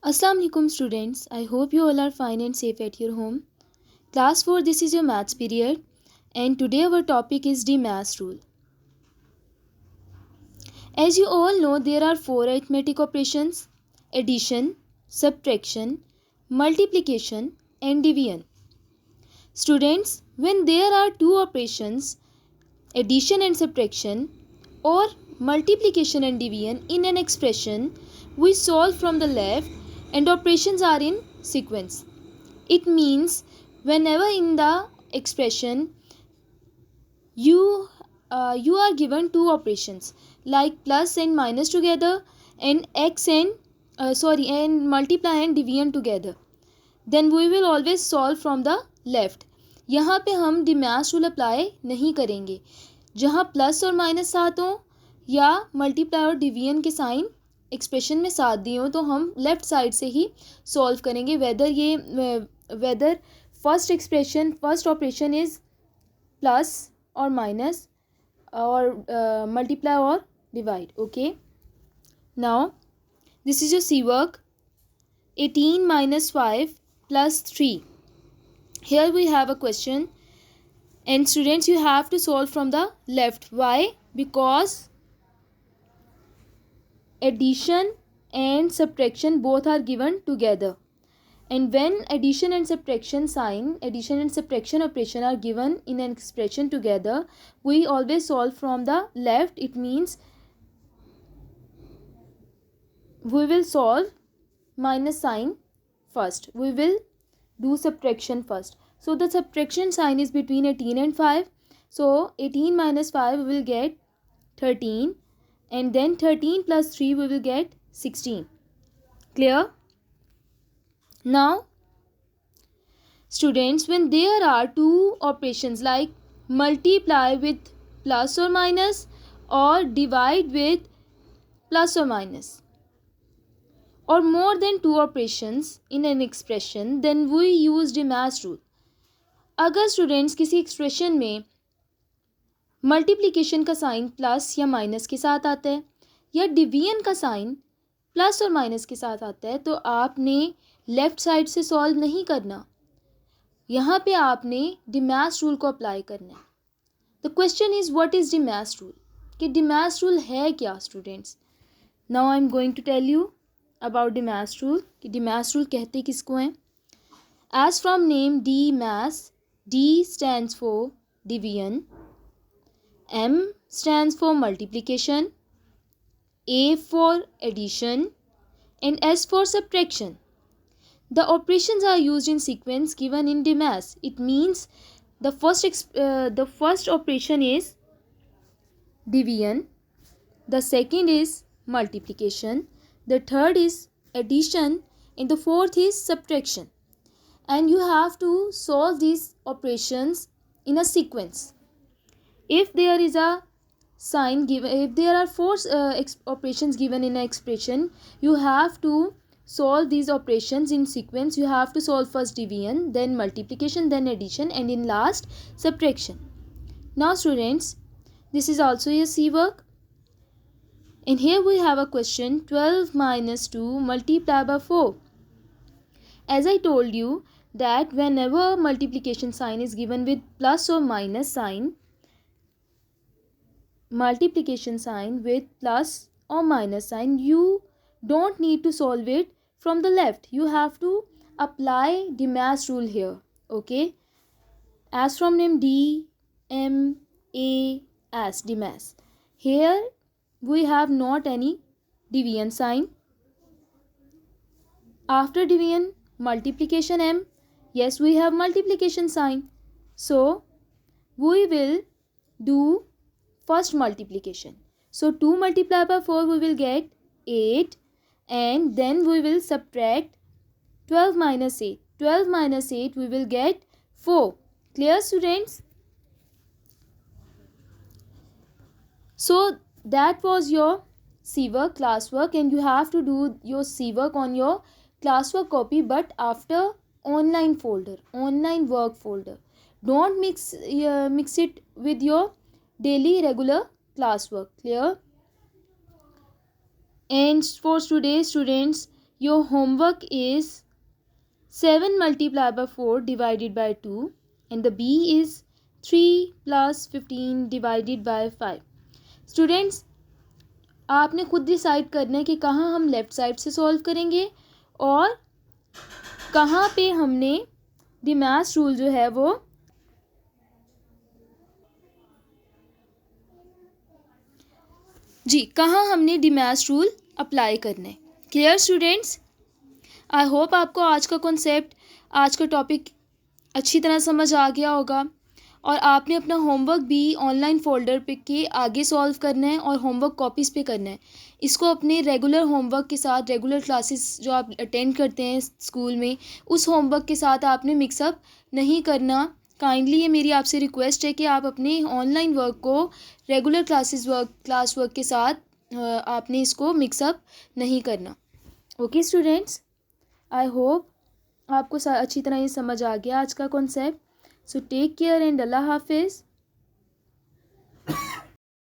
Assalamu alaikum students. I hope you all are fine and safe at your home. Class 4, this is your maths period and today our topic is the mass rule. As you all know, there are 4 arithmetic operations: addition, subtraction, multiplication and division. Students, when there are two operations, addition and subtraction, or multiplication and division in an expression, we solve from the left and operations are in sequence. It means whenever in the expression you are given two operations like plus and minus together and and multiply and division together, then we will always solve from the left. यहाँ पे हम the math rule apply नहीं करेंगे. जहाँ plus और minus साथ हों या मल्टीप्लाई और डिवीजन के साइन एक्सप्रेशन में साथ दिए हों तो हम लेफ़्ट साइड से ही सॉल्व करेंगे, whether first operation is plus और माइनस और मल्टीप्लाई और divide. Okay, now this is your see work. 18 minus 5 plus 3. Here we have a question and students, you have to solve from the left. Why? Because addition and subtraction both are given together, and when addition and subtraction operation are given in an expression together, we always solve from the left. It means we will solve minus sign first. We will do subtraction first. So the subtraction sign is between 18 and 5. So 18 minus 5 we will get 13, and then 13 plus 3 we will get 16. Clear? Now students, when there are two operations like multiply with plus or minus or divide with plus or minus, or more than two operations in an expression, then we use the mass rule. अगर students किसी expression में multiplication का sign plus या minus के साथ आता है या डिवीजन का साइन प्लस और माइनस के साथ आता है तो आपने लेफ़्ट साइड से सॉल्व नहीं करना. यहाँ पे आपने द मैथ रूल को अप्लाई करना है. The question is what is the math rule, कि द मैथ रूल है क्या students. Now I am going to tell you about the mass rule, कि the mass rule कहते किसको हैं. As from name D mass, D stands for division, M stands for multiplication, A for addition and S for subtraction. The operations are used in sequence given in the mass. It means the first operation is division, the second is multiplication, the third is addition, and the fourth is subtraction. And you have to solve these operations in a sequence. If there is a sign given, if there are four operations given in an expression, you have to solve these operations in sequence. You have to solve first division, then multiplication, then addition, and in last subtraction. Now students, this is also your C work. And here we have a question: 12 minus 2 multiplied by 4. As I told you that whenever multiplication sign is given with plus or minus sign, multiplication sign with plus or minus sign, you don't need to solve it from the left. You have to apply the mass rule here. Okay? As from name D, M, A, S, the mass. Here we have not any division sign. After division, multiplication M. Yes, we have multiplication sign. So we will do first multiplication. So 2 multiplied by 4 we will get 8, and then we will subtract 12 minus 8. 12 minus 8 we will get 4. Clear students? So that was your C work, classwork, and you have to do your C work on your classwork copy, but after online work folder. Don't mix it with your daily regular classwork. Clear? And for today students, your homework is 7 multiplied by 4 divided by 2 and the B is 3 plus 15 divided by 5. Students, आपने खुद decide करना है कि कहाँ हम left side से solve करेंगे और कहाँ पे हमने द मैथ्स रूल जो है वो कहाँ हमने द मैथ्स रूल अप्लाई करना है. Clear students? आई होप आपको आज का कॉन्सेप्ट, आज का टॉपिक अच्छी तरह समझ आ गया होगा और आपने अपना होमवर्क भी ऑनलाइन फ़ोल्डर पे के आगे सॉल्व करना है और होमवर्क कॉपीज़ पे करना है. इसको अपने रेगुलर होमवर्क के साथ, रेगुलर क्लासेस जो आप अटेंड करते हैं स्कूल में, उस होमवर्क के साथ आपने मिक्सअप नहीं करना. काइंडली ये मेरी आपसे रिक्वेस्ट है कि आप अपने ऑनलाइन वर्क को रेगुलर क्लास वर्क के साथ आपने इसको मिक्सअप नहीं करना. ओके स्टूडेंट्स, आई होप आपको अच्छी तरह ये समझ आ गया आज का concept. So take care and अल्लाह हाफिज़.